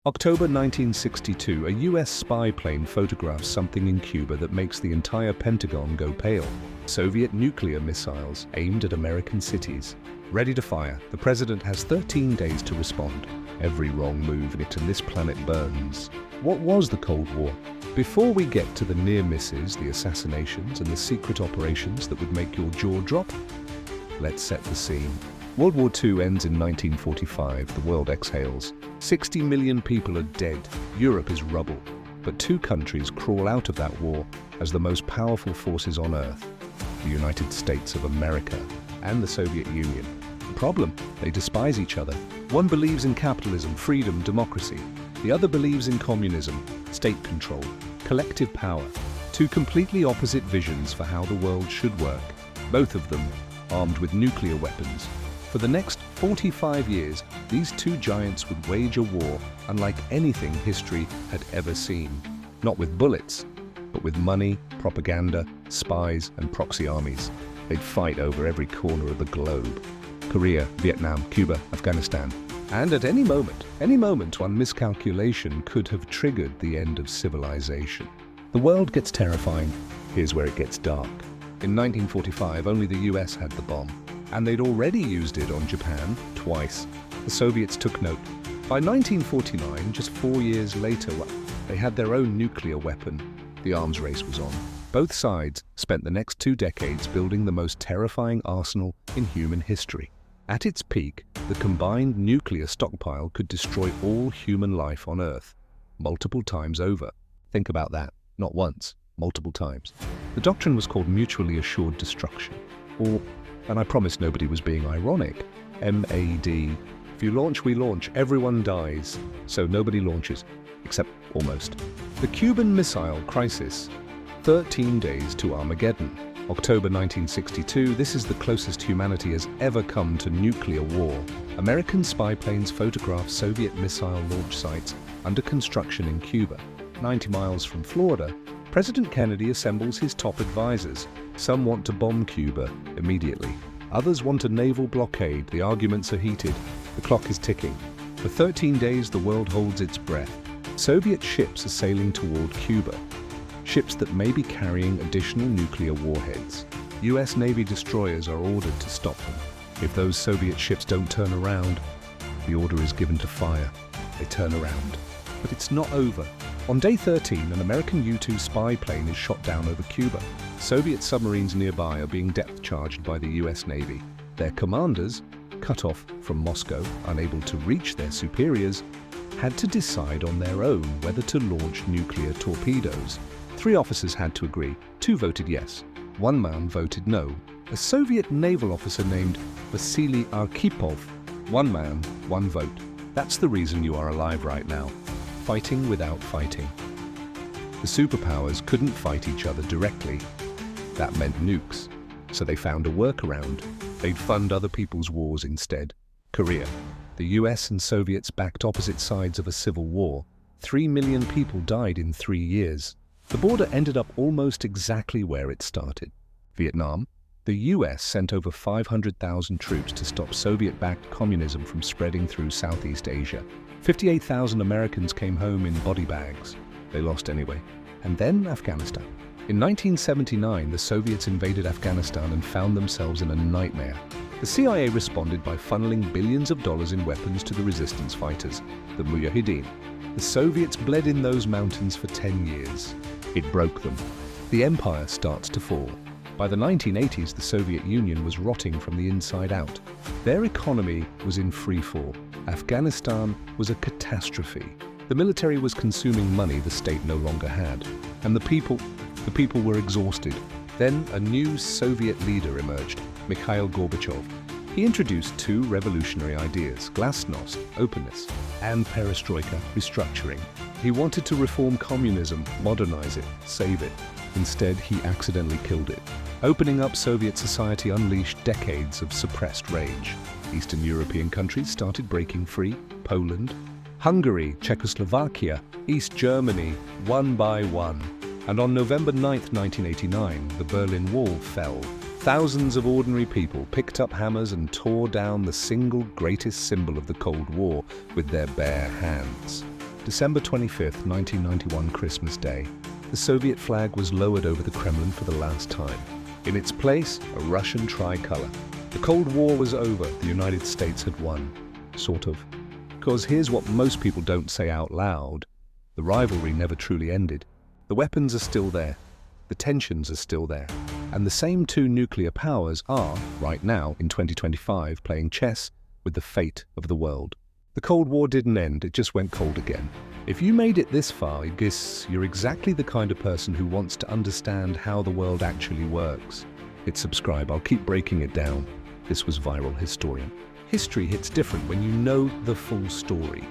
October 1962, a US spy plane photographs something in Cuba that makes the entire Pentagon go pale. Soviet nuclear missiles aimed at American cities. Ready to fire, the president has 13 days to respond. Every wrong move and this planet burns. What was the Cold War? Before we get to the near misses, the assassinations, and the secret operations that would make your jaw drop, let's set the scene. World War II ends in 1945. The world exhales. 60 million people are dead. Europe is rubble. But two countries crawl out of that war as the most powerful forces on Earth: the United States of America and the Soviet Union. The problem? They despise each other. One believes in capitalism, freedom, democracy. The other believes in communism, state control, collective power. Two completely opposite visions for how the world should work. Both of them armed with nuclear weapons. For the next 45 years, these two giants would wage a war unlike anything history had ever seen. Not with bullets, but with money, propaganda, spies, and proxy armies. They'd fight over every corner of the globe. Korea, Vietnam, Cuba, Afghanistan. And at any moment, one miscalculation could have triggered the end of civilization. The world gets terrifying. Here's where it gets dark. In 1945, only the US had the bomb. And they'd already used it on Japan twice. The Soviets took note. By 1949, just 4 years later, they had their own nuclear weapon. The arms race was on. Both sides spent the next 2 decades building the most terrifying arsenal in human history. At its peak, the combined nuclear stockpile could destroy all human life on Earth, multiple times over. Think about that. Not once, multiple times. The doctrine was called mutually assured destruction, or, and I promise nobody was being ironic, MAD. If you launch, we launch. Everyone dies. So nobody launches, except almost. The Cuban Missile Crisis. 13 days to Armageddon. October 1962, this is the closest humanity has ever come to nuclear war. American spy planes photograph Soviet missile launch sites under construction in Cuba. 90 miles from Florida, President Kennedy assembles his top advisors. Some want to bomb Cuba immediately. Others want a naval blockade. The arguments are heated. The clock is ticking. For 13 days, the world holds its breath. Soviet ships are sailing toward Cuba. Ships that may be carrying additional nuclear warheads. US Navy destroyers are ordered to stop them. If those Soviet ships don't turn around, the order is given to fire. They turn around. But it's not over. On day 13, an American U-2 spy plane is shot down over Cuba. Soviet submarines nearby are being depth-charged by the US Navy. Their commanders, cut off from Moscow, unable to reach their superiors, had to decide on their own whether to launch nuclear torpedoes. 3 officers had to agree. 2 voted yes. 1 man voted no. A Soviet naval officer named Vasily Arkhipov. 1 man, 1 vote. That's the reason you are alive right now. Fighting without fighting. The superpowers couldn't fight each other directly. That meant nukes. So they found a workaround. They'd fund other people's wars instead. Korea. The US and Soviets backed opposite sides of a civil war. 3 million people died in 3 years. The border ended up almost exactly where it started. Vietnam. The US sent over 500,000 troops to stop Soviet-backed communism from spreading through Southeast Asia. 58,000 Americans came home in body bags. They lost anyway. And then Afghanistan. In 1979, the Soviets invaded Afghanistan and found themselves in a nightmare. The CIA responded by funneling billions of dollars in weapons to the resistance fighters, the Mujahideen. The Soviets bled in those mountains for 10 years. It broke them. The empire starts to fall. By the 1980s, the Soviet Union was rotting from the inside out. Their economy was in free fall. Afghanistan was a catastrophe. The military was consuming money the state no longer had. And the people were exhausted. Then a new Soviet leader emerged, Mikhail Gorbachev. He introduced 2 revolutionary ideas: glasnost, openness, and perestroika, restructuring. He wanted to reform communism, modernize it, save it. Instead, he accidentally killed it. Opening up Soviet society unleashed decades of suppressed rage. Eastern European countries started breaking free. Poland, Hungary, Czechoslovakia, East Germany, one by one. And on November 9, 1989, the Berlin Wall fell. Thousands of ordinary people picked up hammers and tore down the single greatest symbol of the Cold War with their bare hands. December 25th, 1991, Christmas Day. The Soviet flag was lowered over the Kremlin for the last time. In its place, a Russian tricolor. The Cold War was over. The United States had won. Sort of. Because here's what most people don't say out loud. The rivalry never truly ended. The weapons are still there. The tensions are still there. And the same two nuclear powers are, right now, in 2025, playing chess with the fate of the world. The Cold War didn't end, it just went cold again. If you made it this far, I guess you're exactly the kind of person who wants to understand how the world actually works. Hit subscribe, I'll keep breaking it down. This was Viral Historian. History hits different when you know the full story.